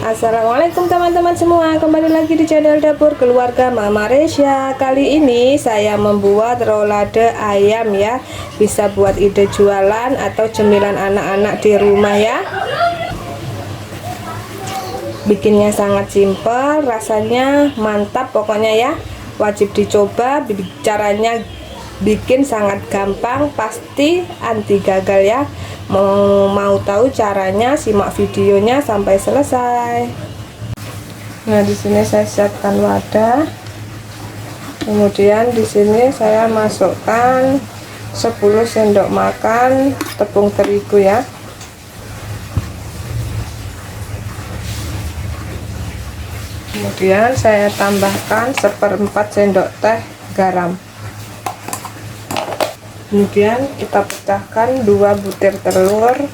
Assalamualaikum teman-teman semua, kembali lagi di channel Dapur Keluarga Mama Resya. Kali ini saya membuat rolade ayam ya. Bisa buat ide jualan atau cemilan anak-anak di rumah ya. Bikinnya sangat simpel, rasanya mantap pokoknya ya. Wajib dicoba, caranya bikin sangat gampang, pasti anti gagal ya. Mau tahu caranya, simak videonya sampai selesai. Nah, di sini saya siapkan wadah. Kemudian di sini saya masukkan 10 sendok makan tepung terigu ya. Kemudian saya tambahkan 1/4 sendok teh garam. Kemudian kita pecahkan 2 butir telur.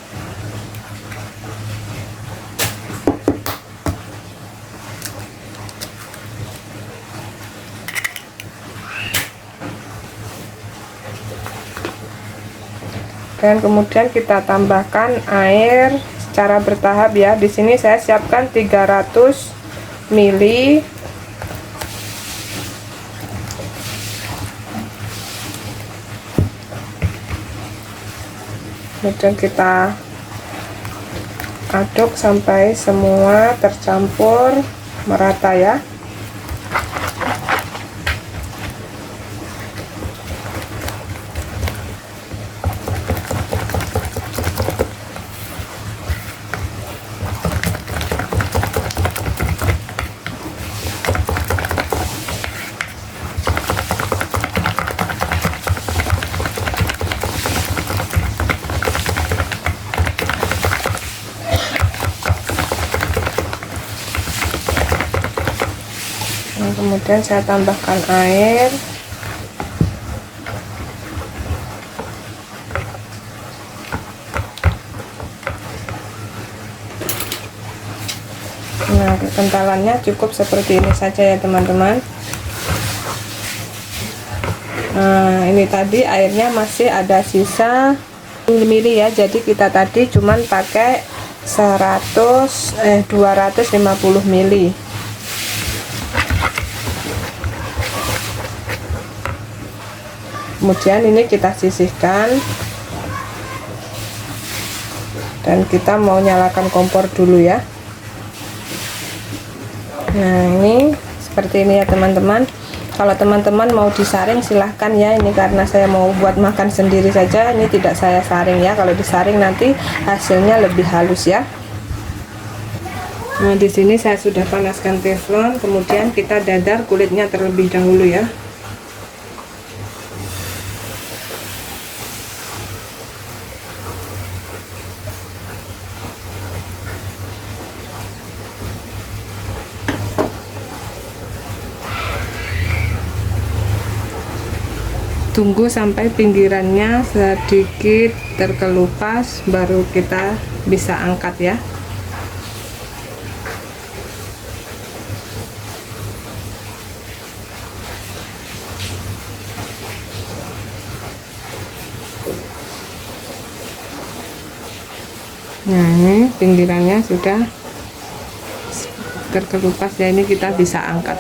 Dan kemudian kita tambahkan air secara bertahap ya. Di sini saya siapkan 300 ml. Kemudian kita aduk sampai semua tercampur merata ya. Kemudian saya tambahkan air. Nah, kekentalannya cukup seperti ini saja ya teman-teman. Nah, ini tadi airnya masih ada sisa mili ya, jadi kita tadi cuman pakai 250 ml. Kemudian ini kita sisihkan dan kita mau nyalakan kompor dulu ya. Nah, ini seperti ini ya teman-teman. Kalau teman-teman mau disaring silahkan ya, ini karena saya mau buat makan sendiri saja, ini tidak saya saring ya. Kalau disaring nanti hasilnya lebih halus ya. Nah, di sini saya sudah panaskan teflon, kemudian kita dadar kulitnya terlebih dahulu ya. Tunggu sampai pinggirannya sedikit terkelupas, baru kita bisa angkat ya. Nah, ini pinggirannya sudah terkelupas ya, ini kita bisa angkat.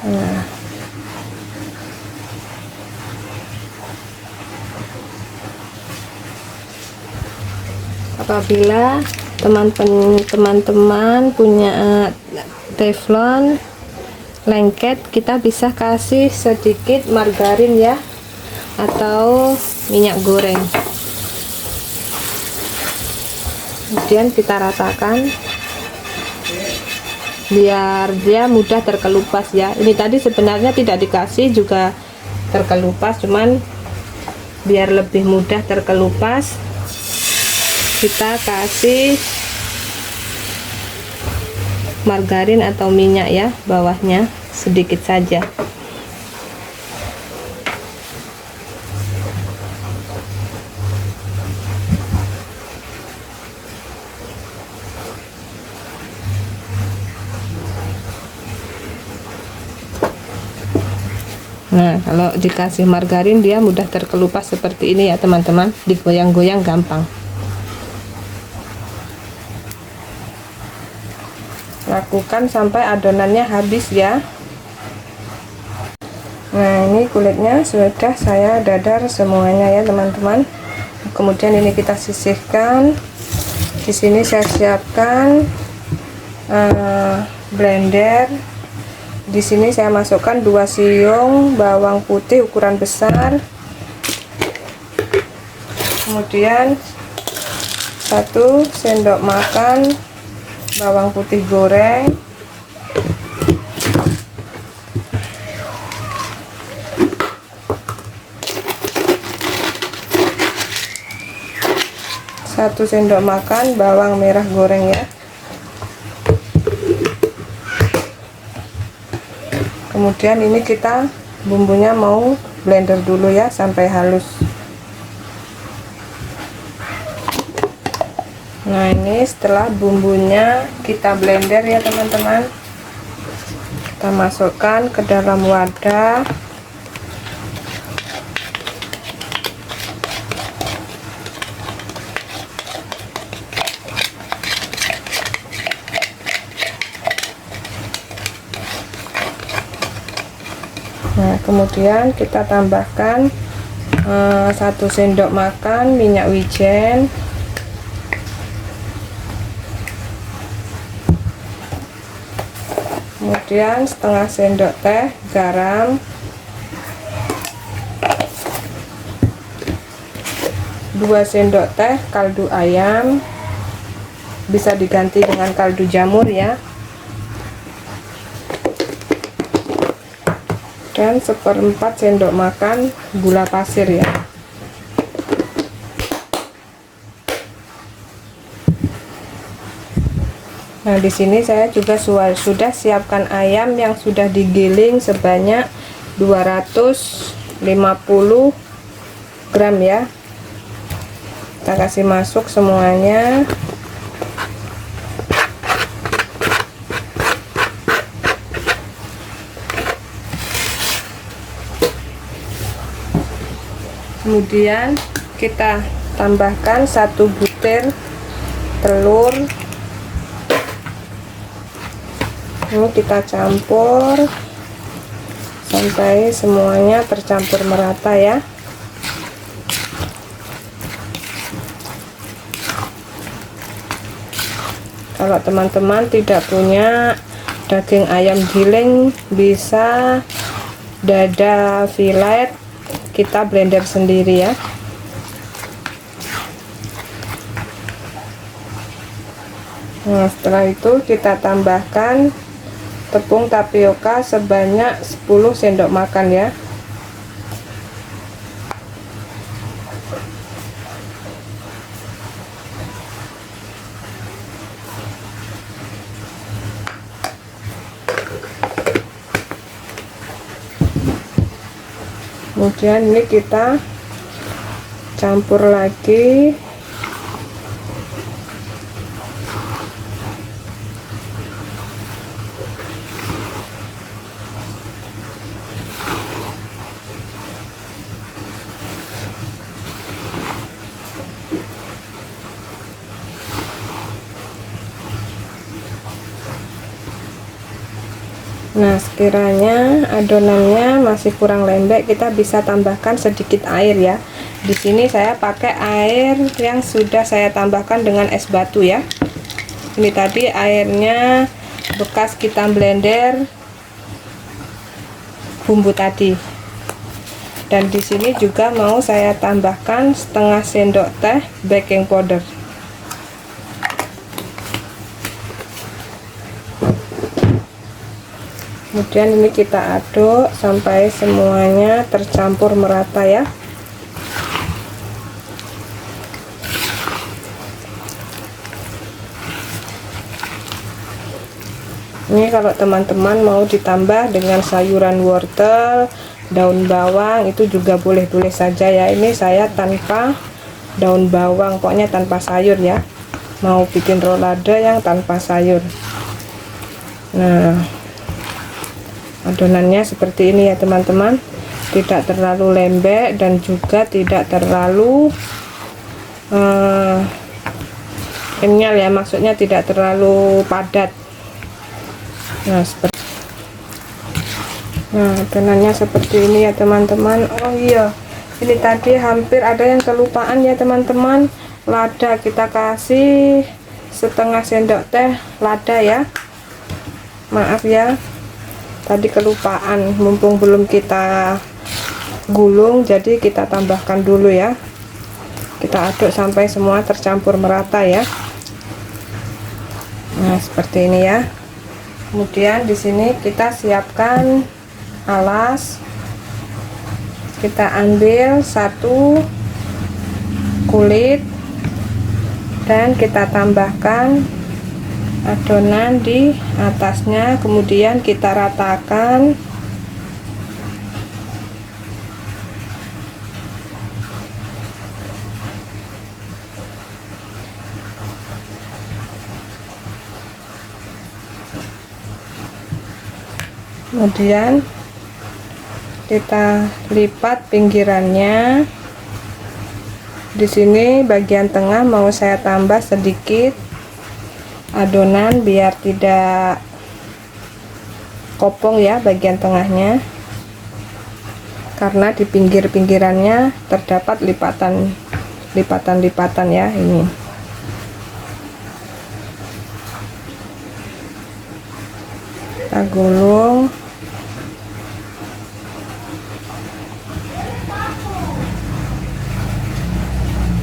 Nah, apabila teman-teman punya teflon lengket, kita bisa kasih sedikit margarin ya, atau minyak goreng. Kemudian kita ratakan biar dia mudah terkelupas ya. Ini tadi sebenarnya tidak dikasih juga terkelupas, cuman biar lebih mudah terkelupas kita kasih margarin atau minyak ya, bawahnya sedikit saja. Nah, kalau dikasih margarin dia mudah terkelupas seperti ini ya teman-teman, digoyang-goyang gampang. Lakukan sampai adonannya habis ya. Nah, ini kulitnya sudah saya dadar semuanya ya teman-teman. Kemudian ini kita sisihkan. Di sini saya siapkan blender. Di sini saya masukkan 2 siung bawang putih ukuran besar, kemudian 1 sendok makan bawang putih goreng, 1 sendok makan bawang merah goreng ya. Kemudian ini kita bumbunya mau blender dulu ya sampai halus. Nah, ini setelah bumbunya kita blender ya teman-teman, kita masukkan ke dalam wadah. Nah, kemudian kita tambahkan 1 sendok makan minyak wijen, kemudian setengah sendok teh garam, 2 sendok teh kaldu ayam, bisa diganti dengan kaldu jamur ya, dan 1/4 sendok makan gula pasir ya. Nah, di sini saya juga sudah siapkan ayam yang sudah digiling sebanyak 250 gram ya. Kita kasih masuk semuanya. Kemudian kita tambahkan 1 butir telur. Ini kita campur sampai semuanya tercampur merata ya. Kalau teman-teman tidak punya daging ayam giling, bisa dada filet kita blender sendiri ya. Nah, setelah itu kita tambahkan tepung tapioka sebanyak 10 sendok makan ya. Kemudian ini kita campur lagi. Nah, sekiranya adonannya masih kurang lembek, kita bisa tambahkan sedikit air ya. Di sini saya pakai air yang sudah saya tambahkan dengan es batu ya. Ini tadi airnya bekas kita blender bumbu tadi. Dan di sini juga mau saya tambahkan setengah sendok teh baking powder. Kemudian ini kita aduk sampai semuanya tercampur merata ya. Ini kalau teman-teman mau ditambah dengan sayuran wortel, daun bawang, itu juga boleh-boleh saja ya. Ini saya tanpa daun bawang, pokoknya tanpa sayur ya. Mau bikin rolade yang tanpa sayur. Nah, adonannya seperti ini ya teman-teman. tidak terlalu lembek dan juga tidak terlalu kenyal ya, maksudnya tidak terlalu padat. Nah, adonannya seperti ini ya teman-teman. Oh iya, ini tadi hampir ada yang kelupaan ya teman-teman. Lada kita kasih setengah sendok teh lada ya, maaf ya, tadi kelupaan, mumpung belum kita gulung, jadi kita tambahkan dulu ya. Kita aduk sampai semua tercampur merata ya. Nah, seperti ini ya. Kemudian di sini kita siapkan alas. Kita ambil satu kulit dan kita tambahkan adonan di atasnya, kemudian kita ratakan. Kemudian kita lipat pinggirannya. Di sini bagian tengah mau saya tambah sedikit adonan biar tidak kopong ya bagian tengahnya, karena di pinggir-pinggirannya terdapat lipatan ya ini. Kita gulung.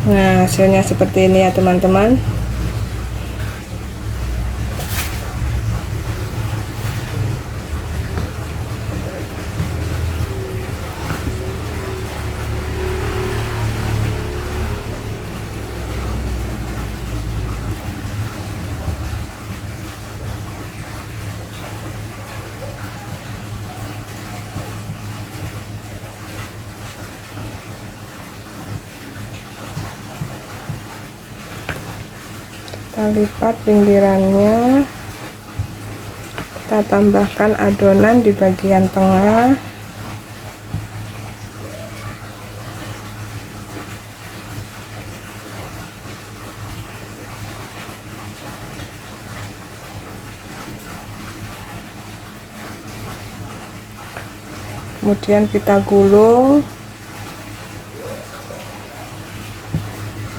Nah, hasilnya seperti ini ya teman-teman. Kita lipat pinggirannya, kita tambahkan adonan di bagian tengah. Kemudian kita gulung.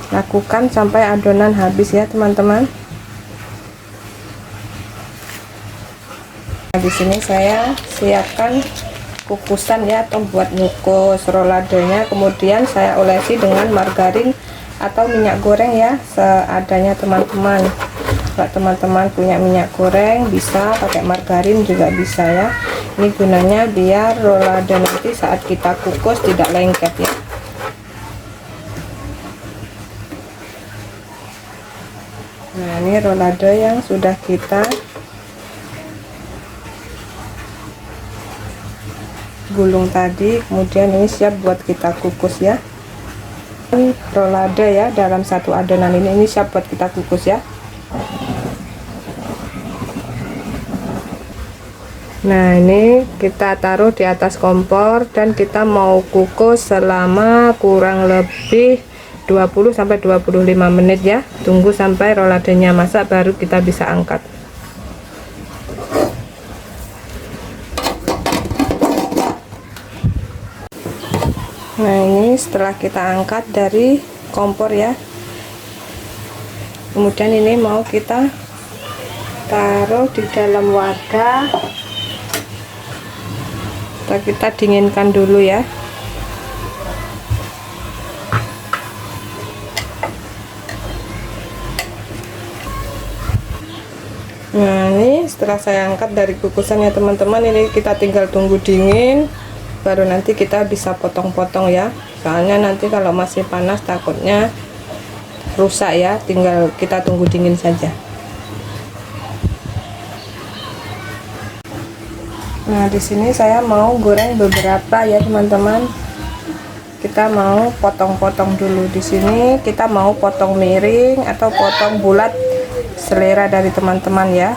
Lakukan sampai adonan habis ya teman-teman. Nah, di sini saya siapkan kukusan ya, atau buat ngukus roladenya. Kemudian saya olesi dengan margarin atau minyak goreng ya, seadanya teman-teman. Kalau teman-teman punya minyak goreng bisa pakai margarin juga bisa ya. Ini gunanya biar rolada nanti saat kita kukus tidak lengket ya. Nah, ini rolada yang sudah kita gulung tadi, kemudian ini siap buat kita kukus ya. Ini rolada ya, dalam satu adonan ini siap buat kita kukus ya. Nah, ini kita taruh di atas kompor dan kita mau kukus selama kurang lebih 20-25 menit ya. Tunggu sampai roladanya masak baru kita bisa angkat. Nah, ini setelah kita angkat dari kompor ya. Kemudian ini mau kita taruh di dalam wadah. Kita dinginkan dulu ya. Nah, ini setelah saya angkat dari kukusan ya teman-teman, ini kita tinggal tunggu dingin baru nanti kita bisa potong-potong ya. Soalnya nanti kalau masih panas takutnya rusak ya, tinggal kita tunggu dingin saja. Nah, di sini saya mau goreng beberapa ya teman-teman. Kita mau potong-potong dulu. Di sini kita mau potong miring atau potong bulat, selera dari teman-teman ya.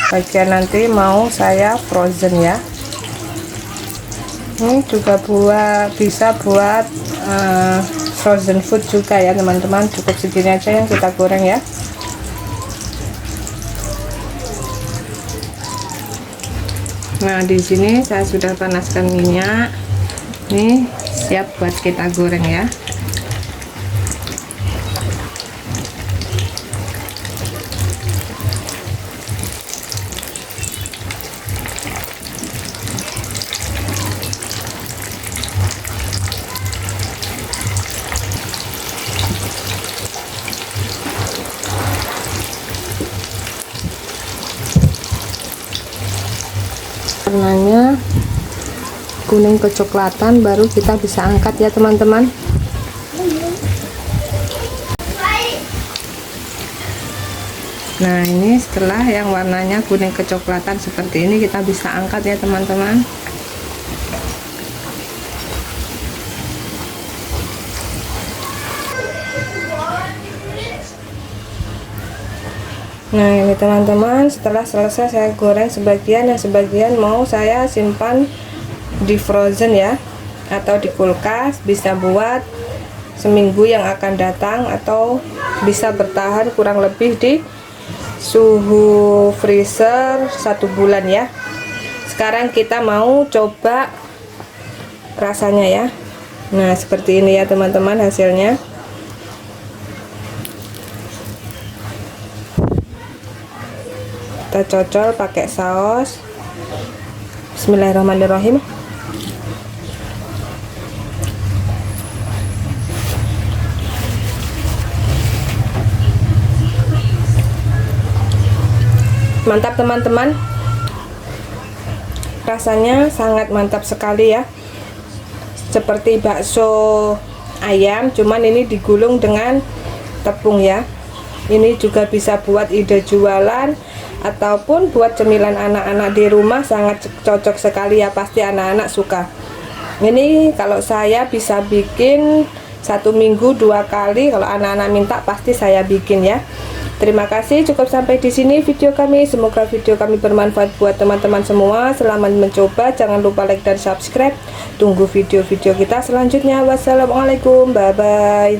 bagian nanti mau saya frozen ya. Ini juga bisa buat frozen food juga ya teman-teman. Cukup segini aja yang kita goreng ya. Nah, di sini saya sudah panaskan minyak. Nih, siap buat kita goreng ya. Warnanya kuning kecoklatan, baru kita bisa angkat ya teman-teman. Nah, ini setelah yang warnanya kuning kecoklatan seperti ini, kita bisa angkat ya teman-teman. Nah, ini teman-teman, setelah selesai saya goreng sebagian, yang sebagian mau saya simpan di frozen ya, atau di kulkas, bisa buat seminggu yang akan datang, atau bisa bertahan kurang lebih di suhu freezer 1 bulan ya. Sekarang kita mau coba rasanya ya. Nah, seperti ini ya teman-teman hasilnya. Kita cocol pakai saus. Bismillahirrahmanirrahim. Mantap teman-teman, rasanya sangat mantap sekali ya, seperti bakso ayam, cuman ini digulung dengan tepung ya. Ini juga bisa buat ide jualan ataupun buat cemilan anak-anak di rumah, sangat cocok sekali ya, pasti anak-anak suka. Ini kalau saya bisa bikin 1 minggu 2 kali, kalau anak-anak minta pasti saya bikin ya. Terima kasih, cukup sampai di sini video kami. Semoga video kami bermanfaat buat teman-teman semua. Selamat mencoba, jangan lupa like dan subscribe. Tunggu video-video kita selanjutnya. Wassalamualaikum, bye bye.